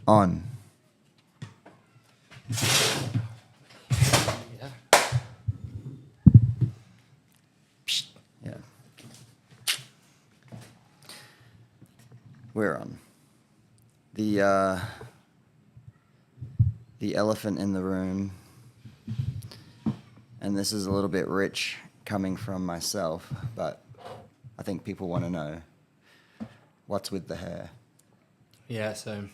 On. Yeah. Yeah. We're on. The elephant in the room, and this is a little bit rich coming from myself, but I think people want to know what's with the hair. Yeah, so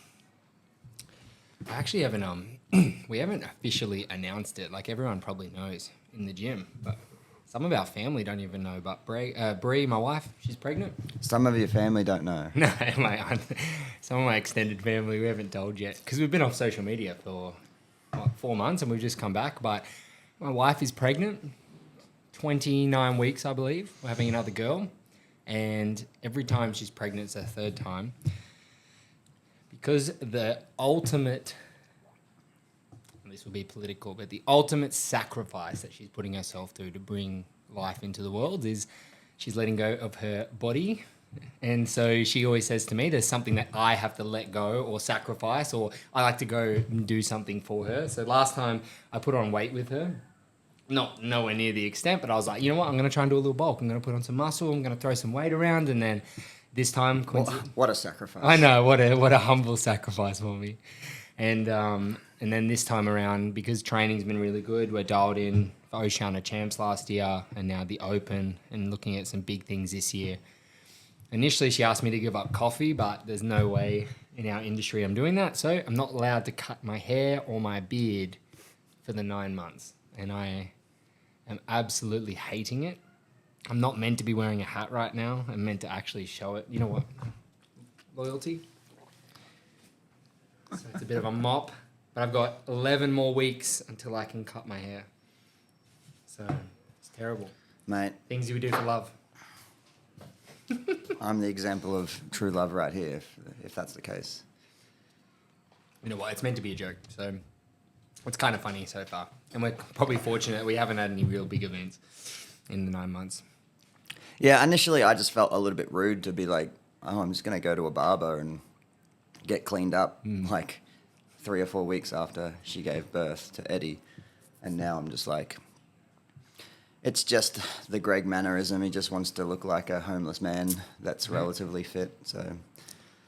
I actually haven't we haven't officially announced it. Like everyone probably knows in the gym, but some of our family don't even know. But Bree, my wife, she's pregnant. Some of your family don't know. No, some of my extended family we haven't told yet because we've been off social media for 4 months and we've just come back. But my wife is pregnant, 29 weeks, I believe. We're having another girl, and every time she's pregnant, it's her third time. Because the ultimate, and this will be political, but the ultimate sacrifice that she's putting herself through to bring life into the world is she's letting go of her body. And so she always says to me, there's something that I have to let go or sacrifice, or I like to go and do something for her. So last time I put on weight with her, not nowhere near the extent, but I was like, you know what, I'm going to try and do a little bulk. I'm going to put on some muscle. I'm going to throw some weight around. And then this time... What a sacrifice. I know, what a humble sacrifice for me. And then this time around, because training's been really good, we're dialed in for Oceania Champs last year and now the Open and looking at some big things this year. Initially, she asked me to give up coffee, but there's no way in our industry I'm doing that. So I'm not allowed to cut my hair or my beard for the 9 months. And I am absolutely hating it. I'm not meant to be wearing a hat right now. I'm meant to actually show it. You know what? Loyalty. So it's a bit of a mop. But I've got 11 more weeks until I can cut my hair. So it's terrible. Mate. Things you would do for love. I'm the example of true love right here, if that's the case. You know what? It's meant to be a joke. So it's kind of funny so far. And we're probably fortunate we haven't had any real big events in the 9 months. Yeah, initially I just felt a little bit rude to be like, oh, I'm just going to go to a barber and get cleaned up like 3 or 4 weeks after she gave birth to Eddie. And now I'm just like, it's just the Greg mannerism. He just wants to look like a homeless man that's relatively fit. So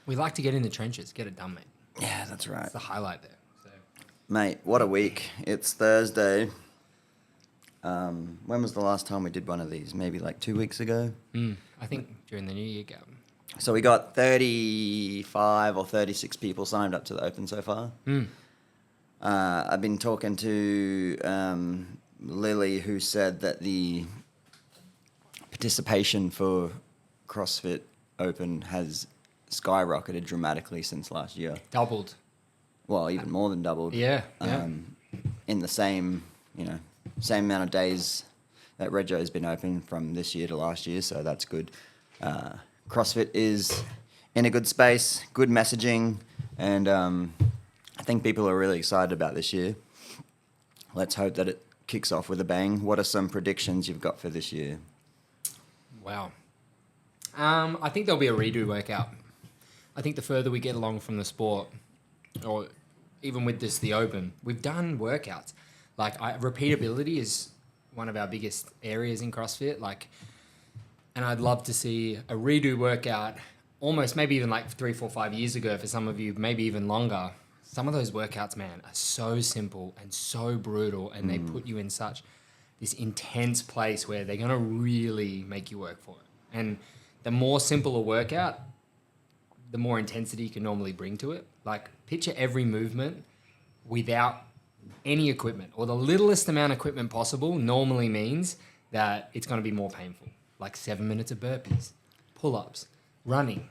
we like to get in the trenches, get it done, mate. Yeah, that's right. It's the highlight there. So. Mate, what a week. It's Thursday. When was the last time we did one of these? Maybe like 2 weeks ago? I think during the New Year gap. So we got 35 or 36 people signed up to the Open so far. I've been talking to Lily, who said that the participation for CrossFit Open has skyrocketed dramatically since last year. Doubled. Well, even more than doubled. Yeah. In the same amount of days that Rego has been open from this year to last year, so that's good. CrossFit is in a good space, good messaging, and I think people are really excited about this year. Let's hope that it kicks off with a bang. What are some predictions you've got for this year? Wow. I think there'll be a redo workout. I think the further we get along from the sport, or even with the Open, we've done workouts. Like repeatability is one of our biggest areas in CrossFit. And I'd love to see a redo workout, almost maybe even like 3, 4, 5 years ago for some of you, maybe even longer. Some of those workouts, man, are so simple and so brutal, and they put you in such this intense place where they're going to really make you work for it. And the more simple a workout, the more intensity you can normally bring to it. Like, picture every movement without any equipment, or the littlest amount of equipment possible normally means that it's going to be more painful. Like 7 minutes of burpees, pull-ups, running,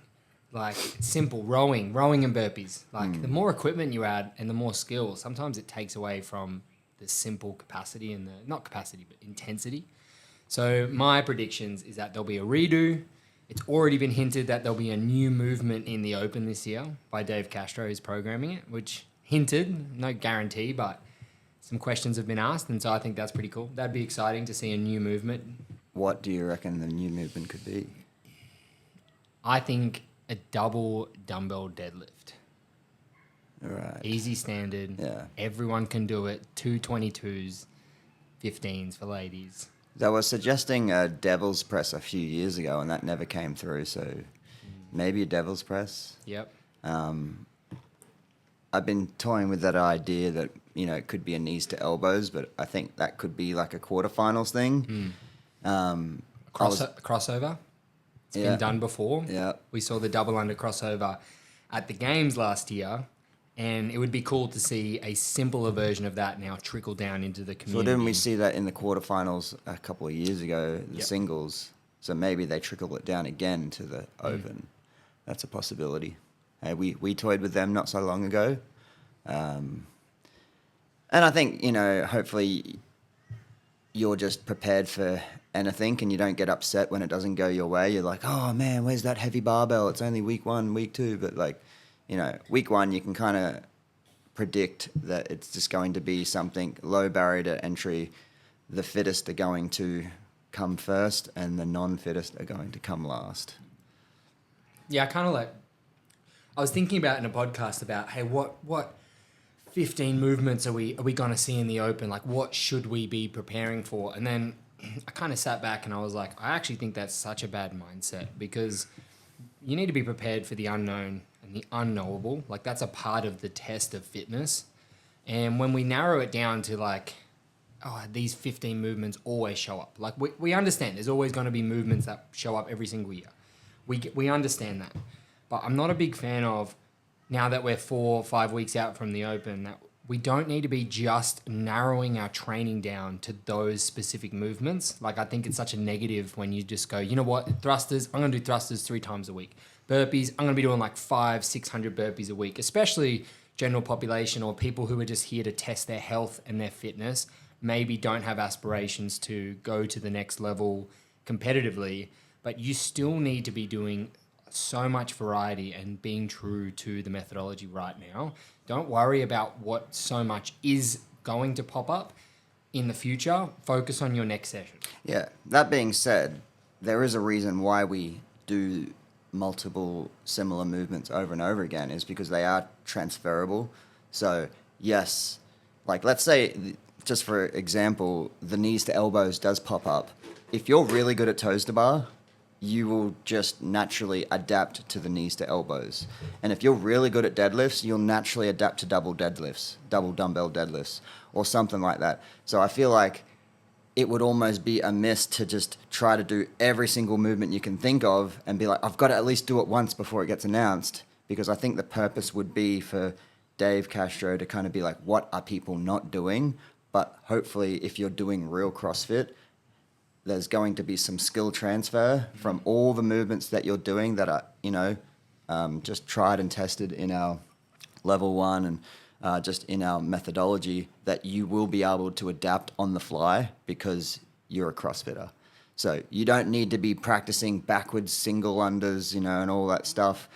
like simple rowing and burpees. Like the more equipment you add and the more skill, sometimes it takes away from the simple capacity and not capacity, but intensity. So my predictions is that there'll be a redo. It's already been hinted that there'll be a new movement in the Open this year by Dave Castro, who's programming it, which hinted, no guarantee, but some questions have been asked. And so I think that's pretty cool. That'd be exciting to see a new movement. What do you reckon the new movement could be? I think a double dumbbell deadlift. Right. Easy standard. Yeah. Everyone can do it. 222s, 15s for ladies. They were suggesting a devil's press a few years ago, and that never came through. So maybe a devil's press. Yep. I've been toying with that idea that it could be a knees to elbows, but I think that could be like a quarterfinals thing. Crossover. It's Yeah. been done before. Yeah. We saw the double under crossover at the games last year, and it would be cool to see a simpler version of that now trickle down into the So community. didn't we see that in the quarterfinals a couple of years ago, the Yep. singles? So maybe they trickle it down again to the open. That's a possibility. Hey, we toyed with them not so long ago. And I think, hopefully you're just prepared for anything and you don't get upset when it doesn't go your way. You're like, oh man, where's that heavy barbell? It's only week 1, week 2. But week 1, you can kind of predict that it's just going to be something low barrier to entry. The fittest are going to come first and the non-fittest are going to come last. Yeah, I was thinking about in a podcast about, hey, what 15 movements are we going to see in the open? Like, what should we be preparing for? And then I kind of sat back and I was like, I actually think that's such a bad mindset, because you need to be prepared for the unknown and the unknowable. Like, that's a part of the test of fitness. And when we narrow it down to these 15 movements always show up. Like, we understand there's always going to be movements that show up every single year. We understand that. But I'm not a big fan of, now that we're 4 or 5 weeks out from the open, that we don't need to be just narrowing our training down to those specific movements. Like, I think it's such a negative when you just go, you know what, thrusters, I'm going to do thrusters 3 times a week. Burpees, I'm going to be doing 500-600 burpees a week, especially general population or people who are just here to test their health and their fitness, maybe don't have aspirations to go to the next level competitively, but you still need to be doing so much variety and being true to the methodology right now. Don't worry about what so much is going to pop up in the future. Focus on your next session. Yeah. That being said, there is a reason why we do multiple similar movements over and over again, is because they are transferable. So yes, let's say, just for example, the knees to elbows does pop up. If you're really good at toes to bar, you will just naturally adapt to the knees to elbows. And if you're really good at deadlifts, you'll naturally adapt to double deadlifts, double dumbbell deadlifts, or something like that. So I feel like it would almost be amiss to just try to do every single movement you can think of and be like, I've got to at least do it once before it gets announced. Because I think the purpose would be for Dave Castro to kind of be like, what are people not doing? But hopefully if you're doing real CrossFit, there's going to be some skill transfer from all the movements that you're doing that are, just tried and tested in our level 1 and just in our methodology, that you will be able to adapt on the fly because you're a CrossFitter. So you don't need to be practicing backwards single unders, and all that stuff.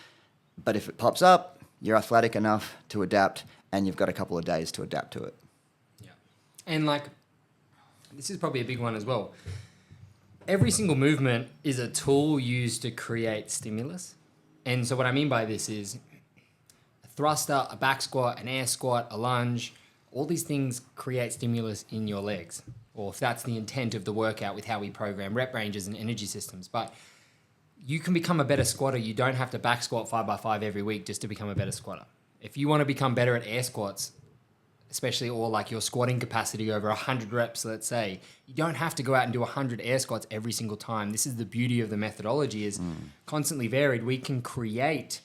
But if it pops up, you're athletic enough to adapt, and you've got a couple of days to adapt to it. Yeah. And this is probably a big one as well. Every single movement is a tool used to create stimulus. And so what I mean by this is a thruster, a back squat, an air squat, a lunge, all these things create stimulus in your legs. Or if that's the intent of the workout with how we program rep ranges and energy systems. But you can become a better squatter. You don't have to back squat 5x5 every week just to become a better squatter. If you want to become better at air squats, especially, or your squatting capacity over 100 reps, let's say, you don't have to go out and do 100 air squats every single time. This is the beauty of the methodology, is constantly varied. We can create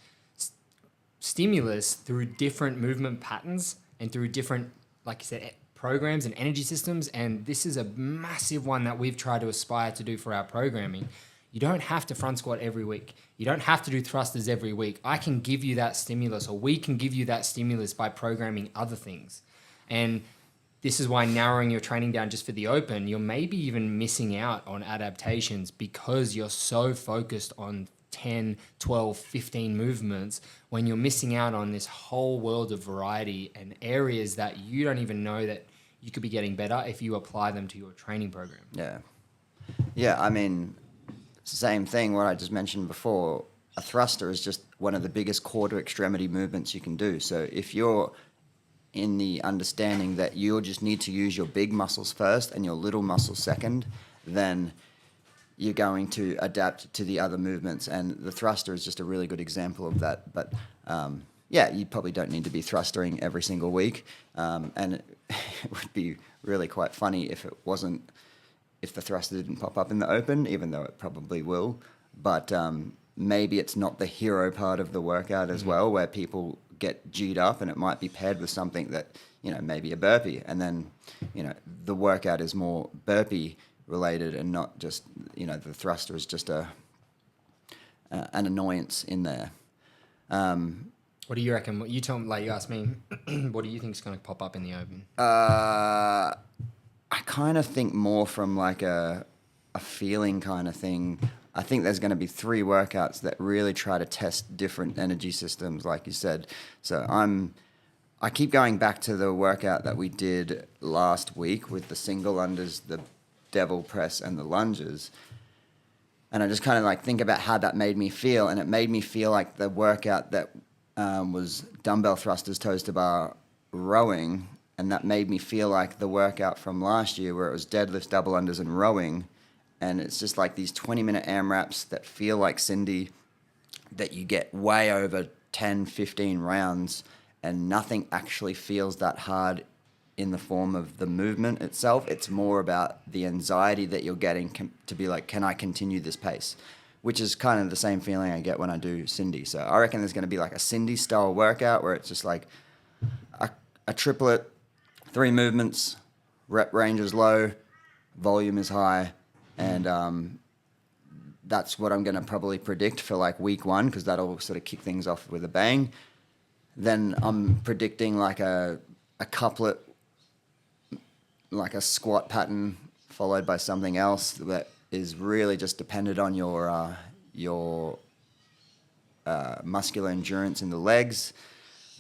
stimulus through different movement patterns and through different, like you said, programs and energy systems. And this is a massive one that we've tried to aspire to do for our programming. You don't have to front squat every week. You don't have to do thrusters every week. I can give you that stimulus, or we can give you that stimulus by programming other things. And this is why narrowing your training down just for the open, you're maybe even missing out on adaptations because you're so focused on 10, 12, 15 movements, when you're missing out on this whole world of variety and areas that you don't even know that you could be getting better if you apply them to your training program. Yeah. Yeah, I mean, same thing, what I just mentioned before. a thruster is just one of the biggest core to extremity movements you can do. So if you're in the understanding that you'll just need to use your big muscles first and your little muscles second, then you're going to adapt to the other movements. And the thruster is just a really good example of that. But yeah, you probably don't need to be thrustering every single week. And it would be really quite funny if the thruster didn't pop up in the open, even though it probably will. But maybe it's not the hero part of the workout as well, where people get G'd up, and it might be paired with something that, maybe a burpee. And then, the workout is more burpee related and not just, the thruster is just an annoyance in there. What do you reckon? You told me, you asked me, what do you think is going to pop up in the open? I kind of think more from like a feeling kind of thing. I think there's going to be 3 workouts that really try to test different energy systems, like you said. So I keep going back to the workout that we did last week with the single unders, the devil press, and the lunges. And I just kind of like think about how that made me feel. And it made me feel like the workout that was dumbbell thrusters, toes to bar, rowing. And that made me feel like the workout from last year where it was deadlifts, double unders, and rowing. And it's just like these 20-minute AMRAPs that feel like Cindy, that you get way over 10, 15 rounds, and nothing actually feels that hard in the form of the movement itself. It's more about the anxiety that you're getting to be like, can I continue this pace? Which is kind of the same feeling I get when I do Cindy. So I reckon there's going to be like a Cindy-style workout where it's just like a triplet, 3 movements, rep range is low, volume is high, and that's what I'm going to probably predict for like week 1, because that'll sort of kick things off with a bang. Then I'm predicting like a couplet, like a squat pattern followed by something else that is really just dependent on your muscular endurance in the legs.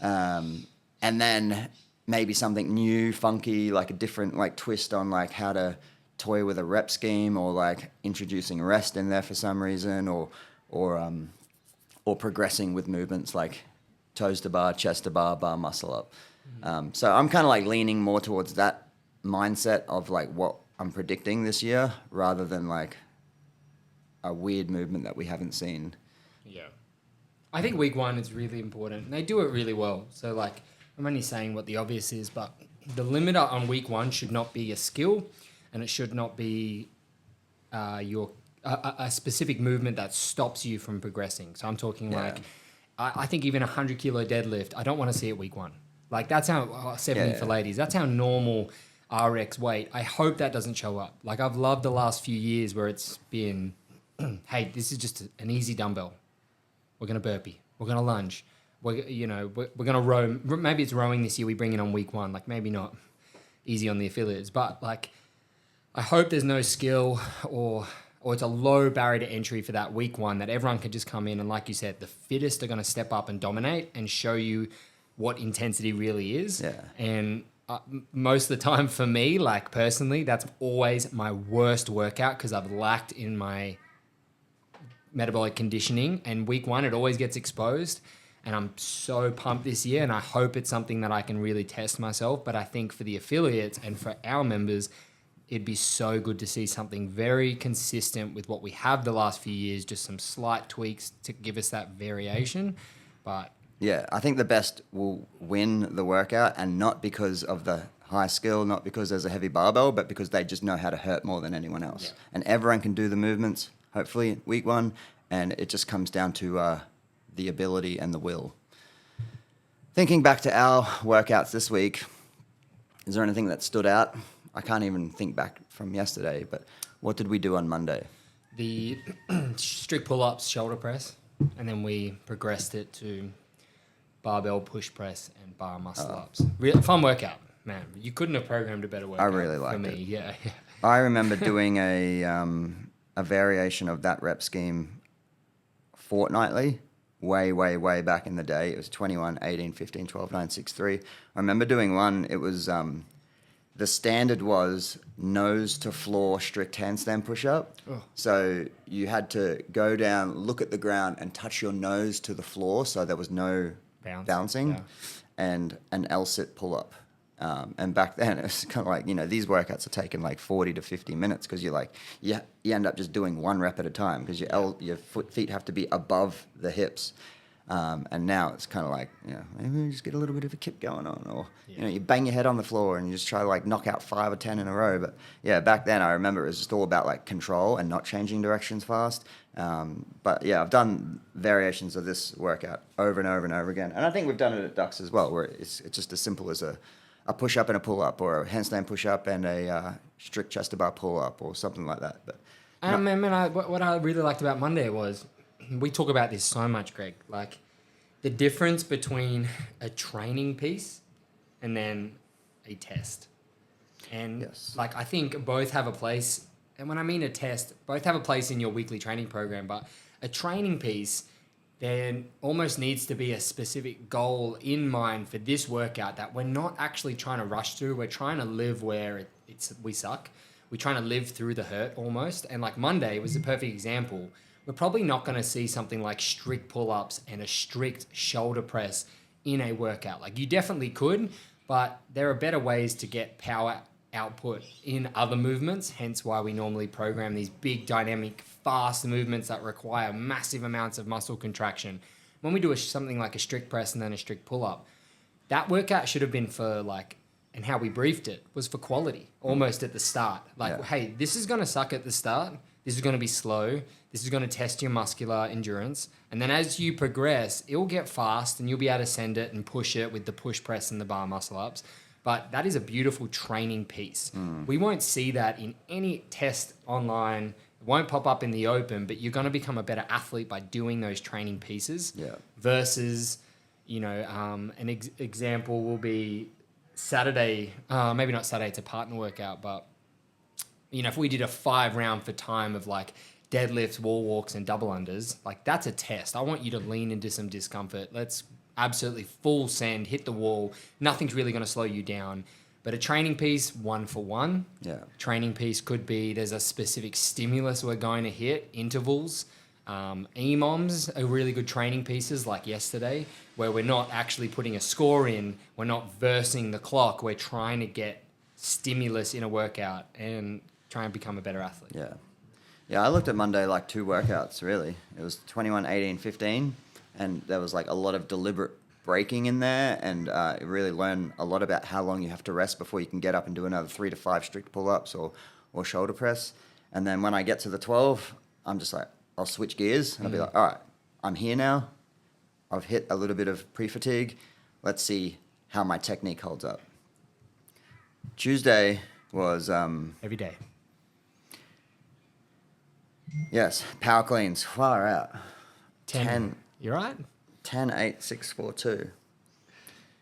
And then maybe something new, funky, like a different like twist on like how to toy with a rep scheme, or like introducing rest in there for some reason, or progressing with movements like toes to bar, chest to bar, bar muscle up. So I'm kind of like leaning more towards that mindset of like what I'm predicting this year, rather than like a weird movement that we haven't seen. Yeah. I think week 1 is really important, and they do it really well. So like, I'm only saying what the obvious is, but the limiter on week 1 should not be a skill, and it should not be a specific movement that stops you from progressing. So I'm talking like, I think even 100 kilo deadlift, I don't want to see it week 1. Like that's how 70 for ladies. That's how normal RX weight. I hope that doesn't show up. Like I've loved the last few years where it's been, hey, this is just an easy dumbbell. We're gonna burpee. We're gonna lunge. We're gonna row. Maybe it's rowing this year. We bring it on week 1. Like maybe not easy on the affiliates, but like I hope there's no skill or it's a low barrier to entry for that week 1 that everyone can just come in and, like you said, the fittest are going to step up and dominate and show you what intensity really is. Yeah. And most of the time for me, like personally, that's always my worst workout because I've lacked in my metabolic conditioning. And week 1, it always gets exposed. And I'm so pumped this year, and I hope it's something that I can really test myself. But I think for the affiliates and for our members, it'd be so good to see something very consistent with what we have the last few years, just some slight tweaks to give us that variation. But yeah, I think the best will win the workout, and not because of the high skill, not because there's a heavy barbell, but because they just know how to hurt more than anyone else. Yeah. And everyone can do the movements, hopefully, week 1, and it just comes down to the ability and the will. Thinking back to our workouts this week, is there anything that stood out? I can't even think back from yesterday, but what did we do on Monday? The strict pull-ups, shoulder press, and then we progressed it to barbell push press and bar muscle ups. Real fun workout, man. You couldn't have programmed a better workout. I really liked it. Yeah. I remember doing a variation of that rep scheme fortnightly, way back in the day. It was 21, 18, 15, 12, 9, 6, 3. I remember doing one. It was the standard was nose to floor strict handstand push-up. Oh. So you had to go down, look at the ground, and touch your nose to the floor, so there was no bouncing, Yeah. and an L-sit pull-up. And back then, it was kind of like, these workouts are taking like 40 to 50 minutes because you end up just doing one rep at a time because your feet have to be above the hips. And now it's kind of like, maybe we just get a little bit of a kick going on, or you bang your head on the floor and you just try to like knock out 5 or 10 in a row. But yeah, back then I remember it was just all about like control and not changing directions fast. But yeah, I've done variations of this workout over and over and over again, and I think we've done it at Dux as well, where it's just as simple as a push up and a pull up, or a handstand push up and a strict chest to bar pull up, or something like that. But what I really liked about Monday was, we talk about this so much, Greg, like the difference between a training piece and then a test. And Yes. like, I think both have a place. And when I mean a test, both have a place in your weekly training program, but a training piece, there almost needs to be a specific goal in mind for this workout that we're not actually trying to rush through. We're trying to live where we suck. We're trying to live through the hurt almost. And like Monday was a perfect example. We're probably not going to see something like strict pull-ups and a strict shoulder press in a workout. Like, you definitely could, but there are better ways to get power output in other movements, hence why we normally program these big, dynamic, fast movements that require massive amounts of muscle contraction. When we do something like a strict press and then a strict pull-up, that workout should have been for like, and how we briefed it was for quality, almost at the start. Like, hey, this is going to suck at the start. This is going to be slow. This is going to test your muscular endurance. And then as you progress, it will get fast and you'll be able to send it and push it with the push press and the bar muscle ups. But that is a beautiful training piece. We won't see that in any test online. It won't pop up in the open, but you're going to become a better athlete by doing those training pieces. Yeah. Versus, an example will be Saturday, maybe not Saturday, it's a partner workout, but if we did a 5-round for time of like deadlifts, wall walks, and double unders, like that's a test. I want you to lean into some discomfort. Let's absolutely full send, hit the wall. Nothing's really going to slow you down. But a training piece, 1-for-1. Yeah. Training piece could be there's a specific stimulus we're going to hit, intervals. EMOMs are really good training pieces like yesterday, where we're not actually putting a score in. We're not versing the clock. We're trying to get stimulus in a workout and try and become a better athlete. Yeah. Yeah, I looked at Monday like 2 workouts, really. It was 21, 18, 15, and there was like a lot of deliberate braking in there, and really learn a lot about how long you have to rest before you can get up and do another 3 to 5 strict pull-ups or shoulder press. And then when I get to the 12, I'm just like, I'll switch gears, and I'll be like, all right, I'm here now. I've hit a little bit of pre-fatigue. Let's see how my technique holds up. Tuesday was... Every day. Yes, power cleans, far out. 10. You right? 10, 8, 6, 4, 2.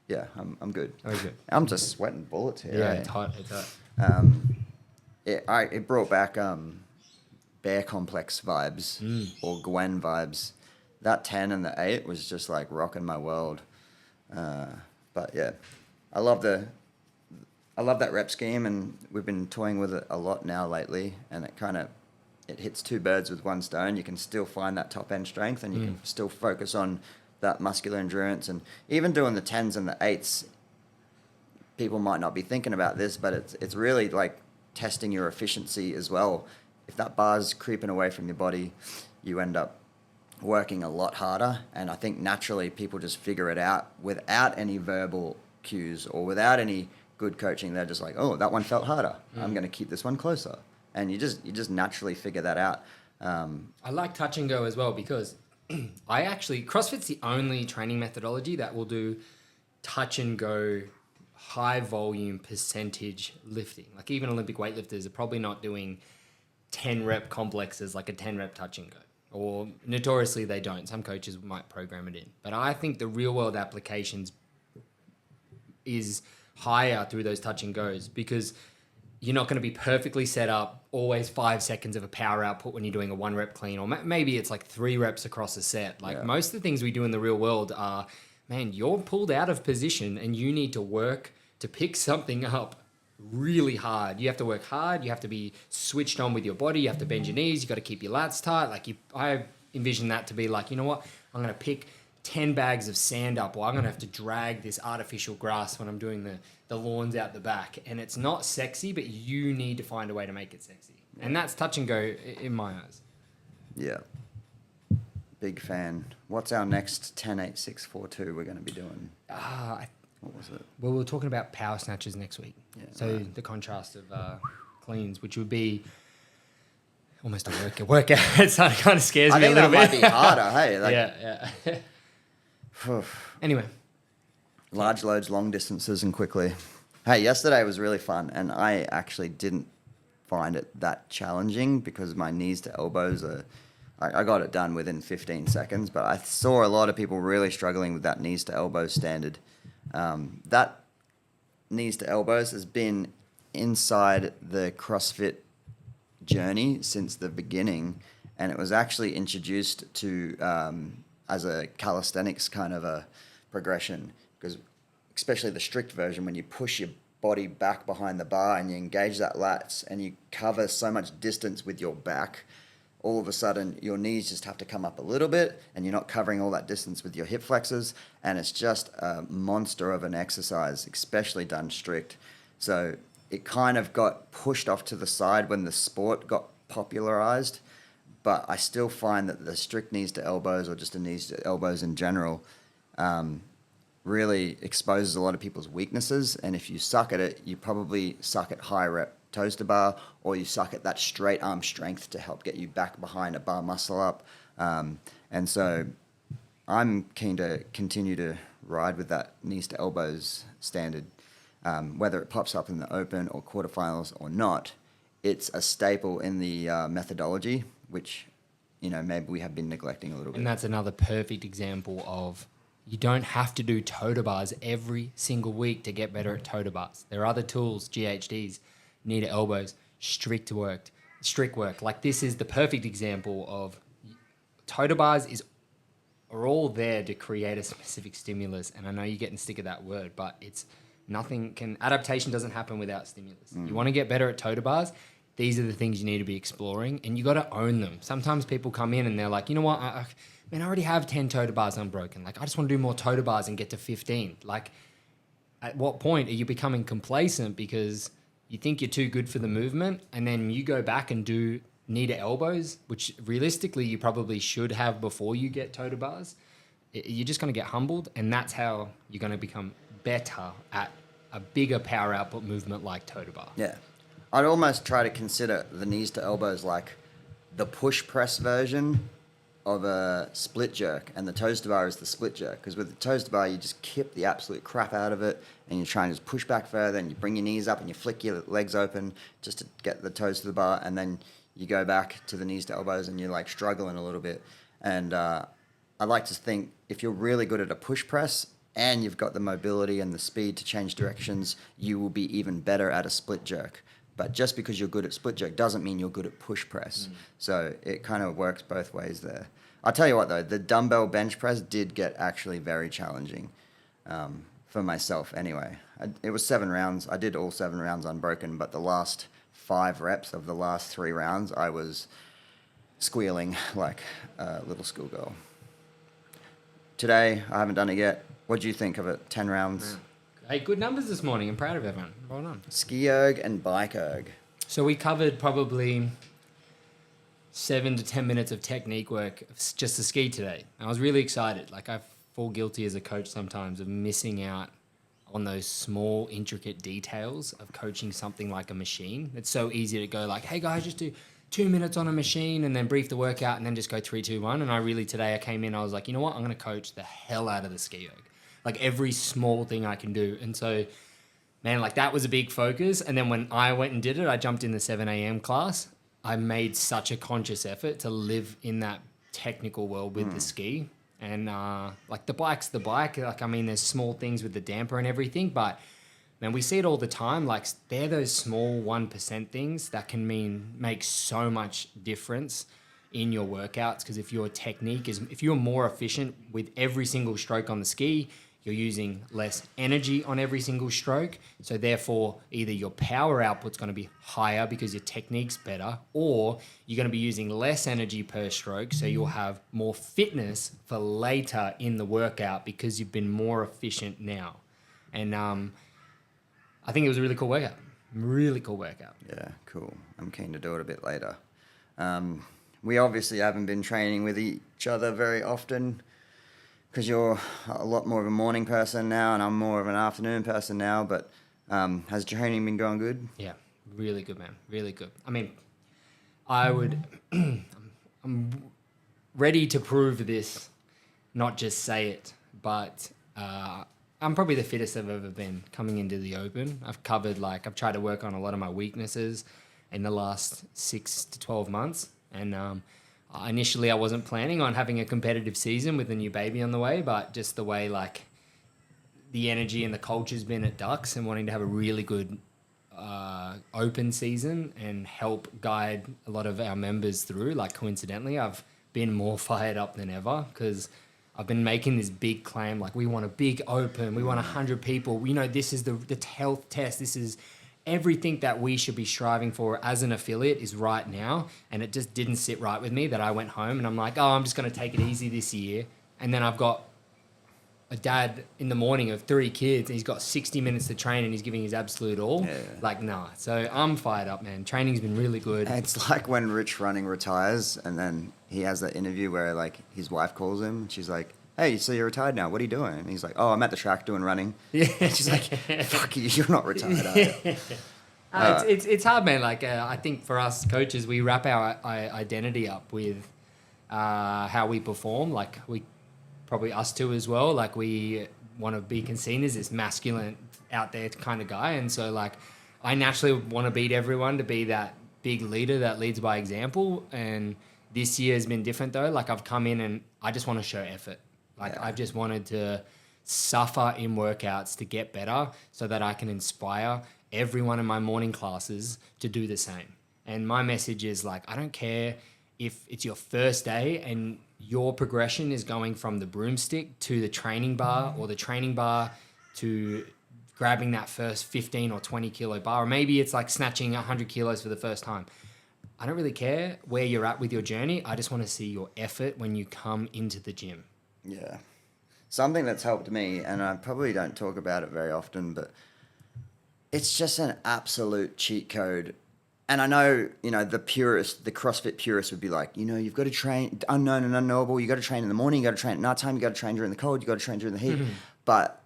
Yeah, I'm good. Very good. I'm just sweating bullets here. Yeah, eh? it's hot. It's hot. It brought back Bear Complex vibes or Gwen vibes. That 10 and the 8 was just like rocking my world. But yeah, I love that rep scheme, and we've been toying with it a lot now lately, and it hits 2 birds with 1 stone. You can still find that top end strength, and you can still focus on that muscular endurance. And even doing the 10s and the 8s, people might not be thinking about this, but it's really like testing your efficiency as well. If that bar's creeping away from your body, you end up working a lot harder. And I think naturally people just figure it out without any verbal cues or without any good coaching. They're just like, oh, that one felt harder. I'm going to keep this one closer. And you just naturally figure that out. I like touch and go as well, because CrossFit's the only training methodology that will do touch and go high volume percentage lifting. Like even Olympic weightlifters are probably not doing 10 rep complexes like a 10 rep touch and go, or notoriously they don't. Some coaches might program it in, but I think the real world applications is higher through those touch and goes, because you're not going to be perfectly set up, always 5 seconds of a power output when you're doing a 1 rep clean, or maybe it's like 3 reps across a set. Like most of the things we do in the real world are, man, you're pulled out of position and you need to work to pick something up really hard. You have to work hard. You have to be switched on with your body. You have to bend your knees. You got to keep your lats tight. Like I envision that to be like, you know what? I'm going to pick 10 bags of sand up, or I'm going to have to drag this artificial grass when I'm doing the lawns out the back. And it's not sexy, but you need to find a way to make it sexy. And that's touch and go in my eyes. Yeah. Big fan. What's our next 10-8-6-4-2 we're going to be doing? What was it? Well, we were talking about power snatches next week. Yeah, so right. the contrast of cleans, which would be almost a workout. So it kind of scares me a little bit. I think that might be harder, hey? Like, yeah. Anyway. Large loads, long distances, and quickly. Hey, yesterday was really fun, and I actually didn't find it that challenging because my knees to elbows are... I got it done within 15 seconds, but I saw a lot of people really struggling with that knees to elbows standard. That knees to elbows has been inside the CrossFit journey since the beginning, and it was actually introduced to as a calisthenics kind of a progression, because especially the strict version, when you push your body back behind the bar and you engage that lats and you cover so much distance with your back, all of a sudden your knees just have to come up a little bit and you're not covering all that distance with your hip flexors, and it's just a monster of an exercise, especially done strict. So it kind of got pushed off to the side when the sport got popularized, but I still find that the strict knees to elbows, or just the knees to elbows in general, really exposes a lot of people's weaknesses, and if you suck at it, you probably suck at high rep toes to bar, or you suck at that straight arm strength to help get you back behind a bar muscle up. And so I'm keen to continue to ride with that knees to elbows standard, whether it pops up in the open or quarterfinals or not. It's a staple in the methodology, which, you know, maybe we have been neglecting a little bit. And that's another perfect example of you don't have to do toe to bars every single week to get better at toe to bars. There are other tools, GHDs, knee to elbows, strict work. Like, this is the perfect example of toe to bars are all there to create a specific stimulus. And I know you're getting sick of that word, but adaptation doesn't happen without stimulus. You want to get better at toe to bars, these are the things you need to be exploring, and you got to own them. Sometimes people come in and they're like, you know what, I already have 10 toe to bars unbroken. Like, I just want to do more toe to bars and get to 15. Like, at what point are you becoming complacent because you think you're too good for the movement, and then you go back and do knee to elbows, which realistically you probably should have before you get toe to bars? You're just going to get humbled, and that's how you're going to become better at a bigger power output movement like toe to bar. Yeah. I'd almost try to consider the knees to elbows like the push press version of a split jerk, and the toes to bar is the split jerk, because with the toes to bar you just kip the absolute crap out of it and you try and just push back further, and you bring your knees up and you flick your legs open just to get the toes to the bar, and then you go back to the knees to elbows and you're like struggling a little bit. And I like to think if you're really good at a push press and you've got the mobility and the speed to change directions, you will be even better at a split jerk. But just because you're good at split jerk doesn't mean you're good at push press. So it kind of works both ways there. I'll tell you what, though, the dumbbell bench press did get actually very challenging for myself anyway. It was 7 rounds. I did all 7 rounds unbroken, but the last 5 reps of the last 3 rounds, I was squealing like a little schoolgirl. Today, I haven't done it yet. What do you think of it? 10 rounds? Hey, good numbers this morning. I'm proud of everyone. Well done. Ski erg and bike erg. So we covered probably 7 to 10 minutes of technique work just to ski today. I was really excited. Like, I fall guilty as a coach sometimes of missing out on those small, intricate details of coaching something like a machine. It's so easy to go like, hey guys, just do 2 minutes on a machine and then brief the workout and then just go 3, 2, 1. And today I came in, I was like, you know what? I'm going to coach the hell out of the ski erg. Like, every small thing I can do. And so, man, like, that was a big focus. And then when I went and did it, I jumped in the 7 a.m. class. I made such a conscious effort to live in that technical world with the ski. And, like, the bike's the bike. Like, I mean, there's small things with the damper and everything. But, man, we see it all the time. Like, they're those small 1% things that can make so much difference in your workouts. Because if your technique if you're more efficient with every single stroke on the ski, you're using less energy on every single stroke. So therefore, either your power output's going to be higher because your technique's better, or you're going to be using less energy per stroke. So you'll have more fitness for later in the workout because you've been more efficient now. And I think it was a really cool workout. Really cool workout. Yeah, cool. I'm keen to do it a bit later. We obviously haven't been training with each other very often because you're a lot more of a morning person now and I'm more of an afternoon person now. But has training been going good? Yeah, really good, man. Really good. I mean, I would... I'm ready to prove this, not just say it, but... I'm probably the fittest I've ever been coming into the Open. I've tried to work on a lot of my weaknesses in the last 6 to 12 months. And initially I wasn't planning on having a competitive season with a new baby on the way, but just the way the energy and the culture's been at Dux and wanting to have a really good Open season and help guide a lot of our members through, coincidentally, I've been more fired up than ever because I've been making this big claim, we want a big Open, we want 100 people. We know this is the health test. This is everything that we should be striving for as an affiliate is right now. And it just didn't sit right with me that I went home and I'm like, I'm just going to take it easy this year. And then I've got a dad in the morning of 3 kids and he's got 60 minutes to train and he's giving his absolute all. Yeah. Nah. So I'm fired up, man. Training's been really good. It's like when Rich Running retires and then he has that interview where his wife calls him and she's like, hey, so you're retired now. What are you doing? And he's like, I'm at the track doing running. Yeah. And she's like, fuck you, you're not retired, are you? It's hard, man. I think for us coaches, we wrap our identity up with how we perform. We probably us two as well. We want to be seen as this masculine out there kind of guy. And so I naturally want to beat everyone to be that big leader that leads by example. And this year has been different though. I've come in and I just want to show effort. I've just wanted to suffer in workouts to get better so that I can inspire everyone in my morning classes to do the same. And my message is I don't care if it's your first day and your progression is going from the broomstick to the training bar or the training bar to grabbing that first 15 or 20 kilo bar, or maybe it's snatching 100 kilos for the first time. I don't really care where you're at with your journey. I just want to see your effort when you come into the gym. Yeah. Something that's helped me, and I probably don't talk about it very often, but it's just an absolute cheat code. And I know, the CrossFit purist would be like, you've got to train unknown and unknowable. You got to train in the morning. You got to train at nighttime. You got to train during the cold. You got to train during the heat. Mm-hmm. But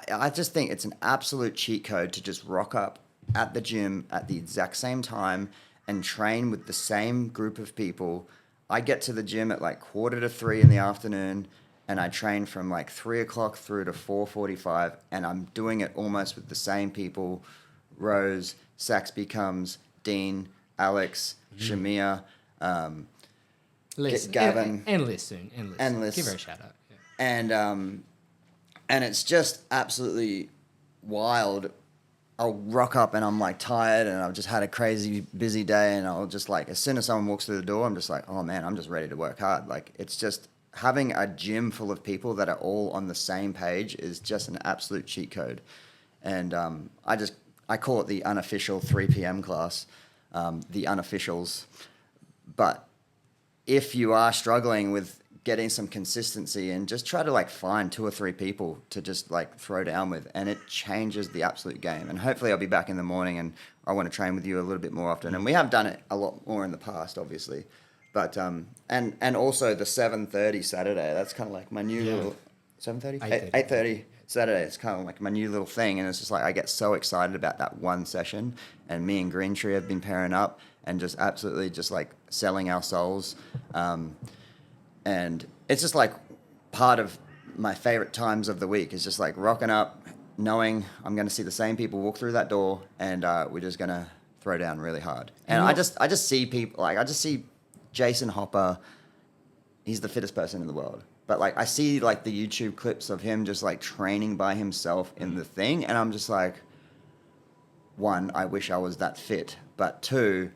I just think it's an absolute cheat code to just rock up at the gym at the exact same time and train with the same group of people. I get to the gym at 2:45 in the afternoon. And I train from 3 o'clock through to 4:45, and I'm doing it almost with the same people: Rose, Saxby Comes, Dean, Alex, Shamir, Gavin, and Liz soon, and Liz. Give her a shout out. Yeah. And it's just absolutely wild. I'll rock up and I'm tired and I've just had a crazy busy day, and I'll just as soon as someone walks through the door, I'm just oh man, I'm just ready to work hard. It's just. Having a gym full of people that are all on the same page is just an absolute cheat code. And I call it the unofficial 3 p.m. class, the unofficials. But if you are struggling with getting some consistency, and just try to find 2 or 3 people to just throw down with, and it changes the absolute game. And hopefully I'll be back in the morning and I want to train with you a little bit more often. And we have done it a lot more in the past, obviously. But and also the 7:30 Saturday, that's kind of my new little 7:30 8:30 Saturday. It's kind of my new little thing, and it's just I get so excited about that one session. And me and Green Tree have been pairing up and just absolutely just selling our souls, and it's just part of my favorite times of the week is just rocking up, knowing I'm going to see the same people walk through that door, and we're just going to throw down really hard. And I just see people I just see Jason Hopper, he's the fittest person in the world. But I see the YouTube clips of him just training by himself in the thing, and I'm just one, I wish I was that fit, but 2,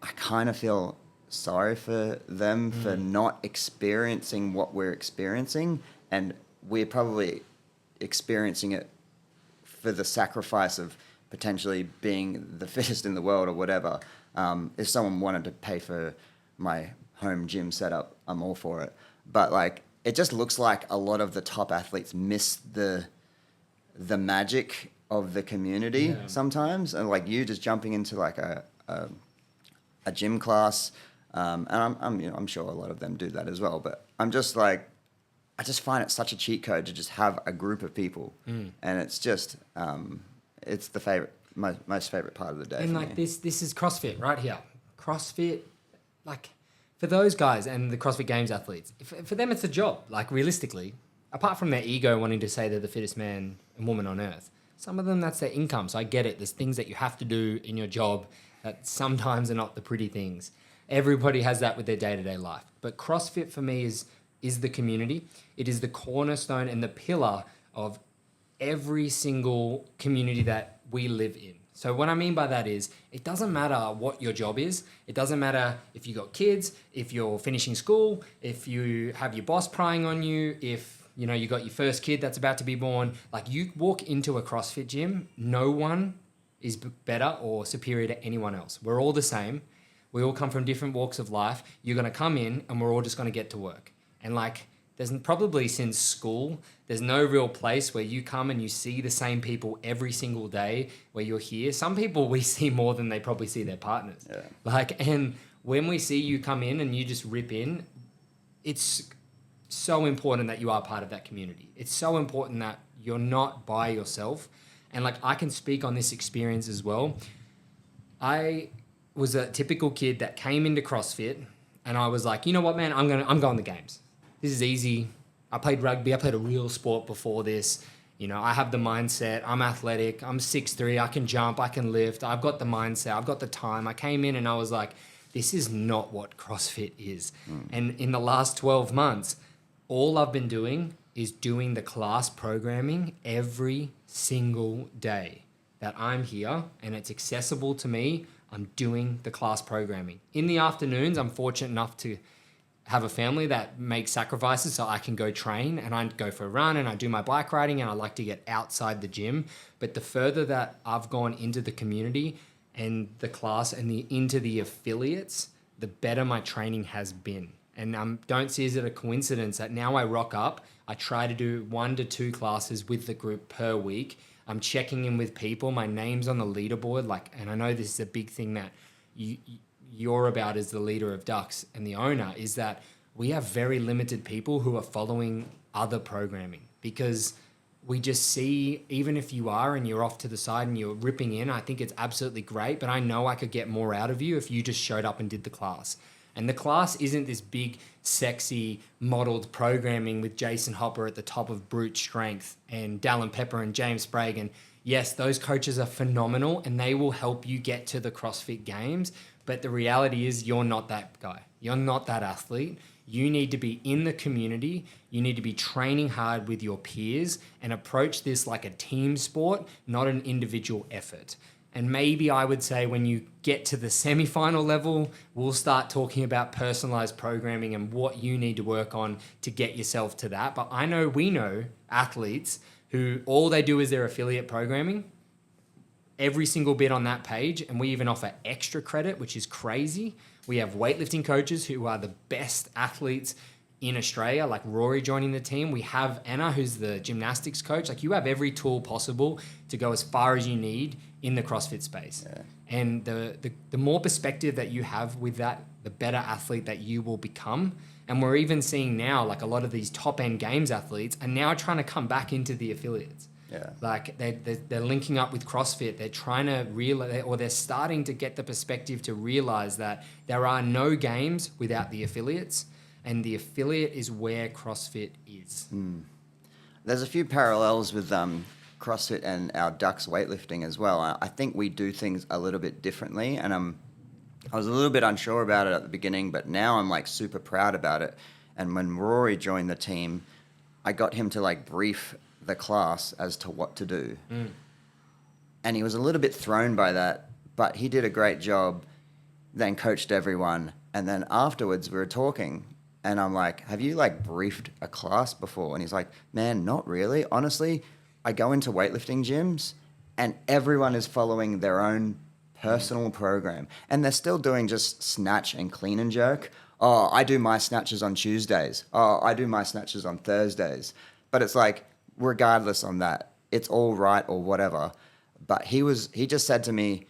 I kind of feel sorry for them for not experiencing what we're experiencing, and we're probably experiencing it for the sacrifice of potentially being the fittest in the world or whatever. If someone wanted to pay for my home gym setup, I'm all for it. But like, it just looks like a lot of the top athletes miss the magic of the community sometimes, and like you just jumping into like a gym class, and I'm sure a lot of them do that as well. But I'm just like, I just find it such a cheat code to just have a group of people, and it's just it's the most favorite part of the day. And for like me. this is CrossFit right here. CrossFit, like for those guys and the CrossFit Games athletes, for them it's a job. Like realistically, apart from their ego wanting to say they're the fittest man and woman on earth, some of them that's their income. So I get it. There's things that you have to do in your job that sometimes are not the pretty things. Everybody has that with their day-to-day life. But CrossFit for me is the community. It is the cornerstone and the pillar of every single community that we live in. So what I mean by that is, it doesn't matter what your job is. It doesn't matter if you got kids, if you're finishing school, if you have your boss prying on you, if you got your first kid that's about to be born. Like, you walk into a CrossFit gym, no one is better or superior to anyone else. We're all the same. We all come from different walks of life. You're going to come in and we're all just going to get to work. And like, there's probably since school, there's no real place where you come and you see the same people every single day where you're here. Some people we see more than they probably see their partners. Yeah. Like, and when we see you come in and you just rip in, it's so important that you are part of that community. It's so important that you're not by yourself. And like, I can speak on this experience as well. I was a typical kid that came into CrossFit and I was like, you know what, man, I'm going to games. This is easy. I played rugby. I played a real sport before this. I have the mindset. I'm athletic. I'm 6'3". I can jump. I can lift. I've got the mindset. I've got the time. I came in and I was like, this is not what CrossFit is. And in the last 12 months, all I've been doing is doing the class programming every single day that I'm here and it's accessible to me. I'm doing the class programming. In the afternoons, I'm fortunate enough to have a family that makes sacrifices so I can go train, and I go for a run and I do my bike riding and I like to get outside the gym. But the further that I've gone into the community and the class and into the affiliates, the better my training has been. And don't see it as a coincidence that now I rock up, I try to do 1 to 2 classes with the group per week. I'm checking in with people. My name's on the leaderboard. And I know this is a big thing that you're about as the leader of Dux and the owner, is that we have very limited people who are following other programming, because we just see, even if you are and you're off to the side and you're ripping in, I think it's absolutely great, but I know I could get more out of you if you just showed up and did the class. And the class isn't this big, sexy, modeled programming with Jason Hopper at the top of brute strength and Dallin Pepper and James Sprague. And yes, those coaches are phenomenal and they will help you get to the CrossFit Games. But the reality is you're not that guy. You're not that athlete. You need to be in the community. You need to be training hard with your peers and approach this like a team sport, not an individual effort. And maybe I would say when you get to the semi-final level, we'll start talking about personalized programming and what you need to work on to get yourself to that. But we know athletes who all they do is their affiliate programming, every single bit on that page. And we even offer extra credit, which is crazy. We have weightlifting coaches who are the best athletes in Australia, like Rory joining the team. We have Anna, who's the gymnastics coach. Like, you have every tool possible to go as far as you need in the CrossFit space. Yeah. And the more perspective that you have with that, the better athlete that you will become. And we're even seeing now, like, a lot of these top end games athletes are now trying to come back into the affiliates. Yeah. Like, they're linking up with CrossFit. They're trying to realize, or they're starting to get the perspective to realize that there are no games without the affiliates. And the affiliate is where CrossFit is. There's a few parallels with CrossFit and our Dux weightlifting as well. I think we do things a little bit differently, and I was a little bit unsure about it at the beginning, but now I'm like super proud about it. And when Rory joined the team, I got him to like brief the class as to what to do. And he was a little bit thrown by that, but he did a great job, then coached everyone. And then afterwards we were talking, And I'm like, have you like briefed a class before? And he's like, man, not really. Honestly, I go into weightlifting gyms and everyone is following their own personal program. And they're still doing just snatch and clean and jerk. Oh, I do my snatches on Tuesdays. Oh, I do my snatches on Thursdays. But it's like, regardless on that, it's all right or whatever. But he just said to me,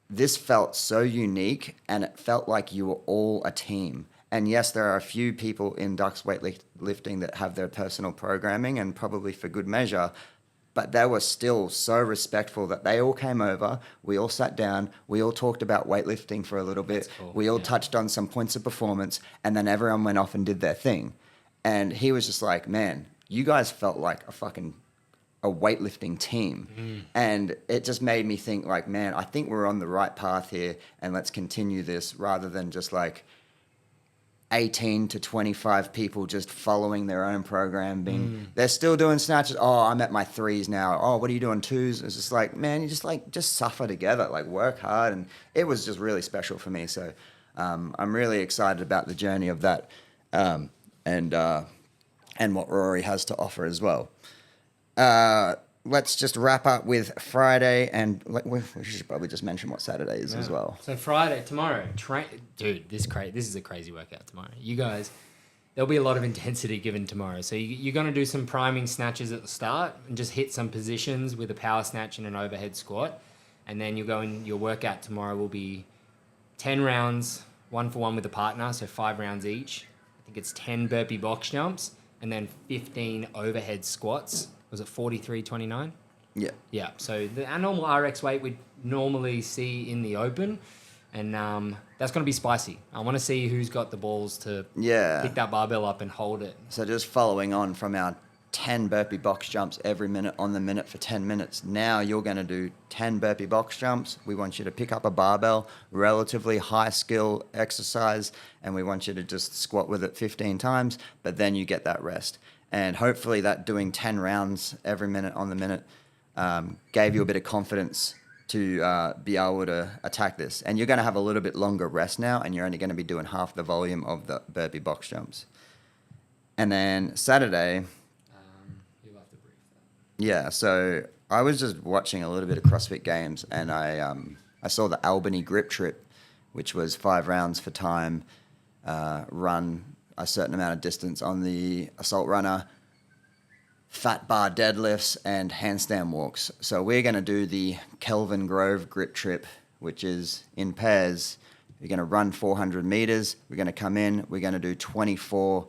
this felt so unique and it felt like you were all a team. And yes, there are a few people in Dux weightlifting that have their personal programming and probably for good measure, but they were still so respectful that they all came over, we all sat down, we all talked about weightlifting for a little bit, cool. we all touched on some points of performance, and then everyone went off and did their thing. And he was just like, man, you guys felt like a weightlifting team. And it just made me think like, man, I think we're on the right path here and let's continue this rather than just like 18 to 25 people just following their own program they're still doing snatches. Oh, I'm at my 3s now. Oh, what are you doing 2s? It's just like, man, you just suffer together, like work hard. And it was just really special for me. So I'm really excited about the journey of that and what Rory has to offer as well. Let's just wrap up with Friday, and we should probably just mention what Saturday is as well. So Friday, tomorrow, dude, this is a crazy workout tomorrow. You guys, there'll be a lot of intensity given tomorrow. So you're going to do some priming snatches at the start and just hit some positions with a power snatch and an overhead squat. And then your workout tomorrow will be 10 rounds, 1-for-1 with a partner, so 5 rounds each. I think it's 10 burpee box jumps and then 15 overhead squats. Was it 43.29? Yeah. Yeah. So our normal RX weight we'd normally see in the open, and that's going to be spicy. I want to see who's got the balls to pick that barbell up and hold it. So just following on from our 10 burpee box jumps every minute on the minute for 10 minutes, now you're going to do 10 burpee box jumps. We want you to pick up a barbell, relatively high skill exercise, and we want you to just squat with it 15 times, but then you get that rest. And hopefully that doing 10 rounds every minute on the minute gave you a bit of confidence to be able to attack this. And you're going to have a little bit longer rest now, and you're only going to be doing half the volume of the burpee box jumps. And then Saturday... you'll have to brief that. Yeah, so I was just watching a little bit of CrossFit Games, and I saw the Albany grip trip, which was 5 rounds for time, run a certain amount of distance on the assault runner, fat bar deadlifts, and handstand walks. So we're going to do the Kelvin Grove grip trip, which is in pairs. We're going to run 400 meters. We're going to come in. We're going to do 24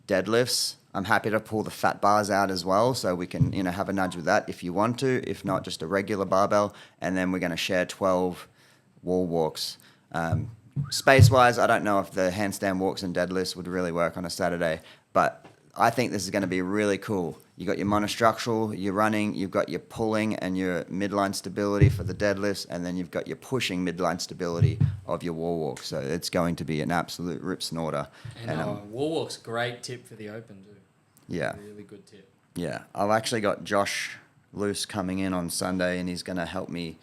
deadlifts. I'm happy to pull the fat bars out as well, so we can have a nudge with that if you want to. If not, just a regular barbell. And then we're going to share 12 wall walks. Space-wise, I don't know if the handstand walks and deadlifts would really work on a Saturday, but I think this is going to be really cool. You got your monostructural, your running, you've got your pulling and your midline stability for the deadlifts, and then you've got your pushing midline stability of your wall walk. So it's going to be an absolute rip snorter. And wall walk's a great tip for the open too. Yeah. Really good tip. Yeah. I've actually got Josh Luce coming in on Sunday, and he's going to help me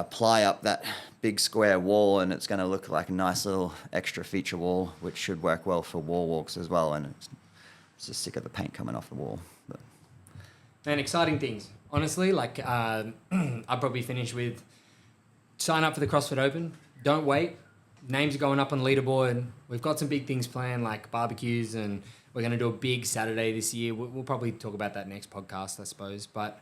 ply up that big square wall, and it's going to look like a nice little extra feature wall, which should work well for wall walks as well. And it's just sick of the paint coming off the wall. But. Man, exciting things. Honestly, like I'll probably finish with sign up for the CrossFit Open. Don't wait. Names are going up on the leaderboard. We've got some big things planned, like barbecues, and we're going to do a big Saturday this year. We'll probably talk about that next podcast, I suppose. But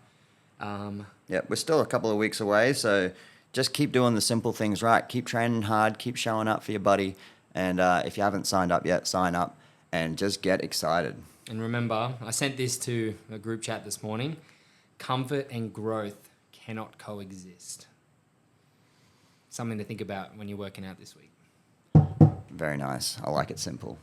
yeah, we're still a couple of weeks away, so just keep doing the simple things right. Keep training hard, keep showing up for your buddy, and if you haven't signed up yet, sign up and just get excited. And remember, I sent this to a group chat this morning. Comfort and growth cannot coexist. Something to think about when you're working out this week. Very nice. I like it simple.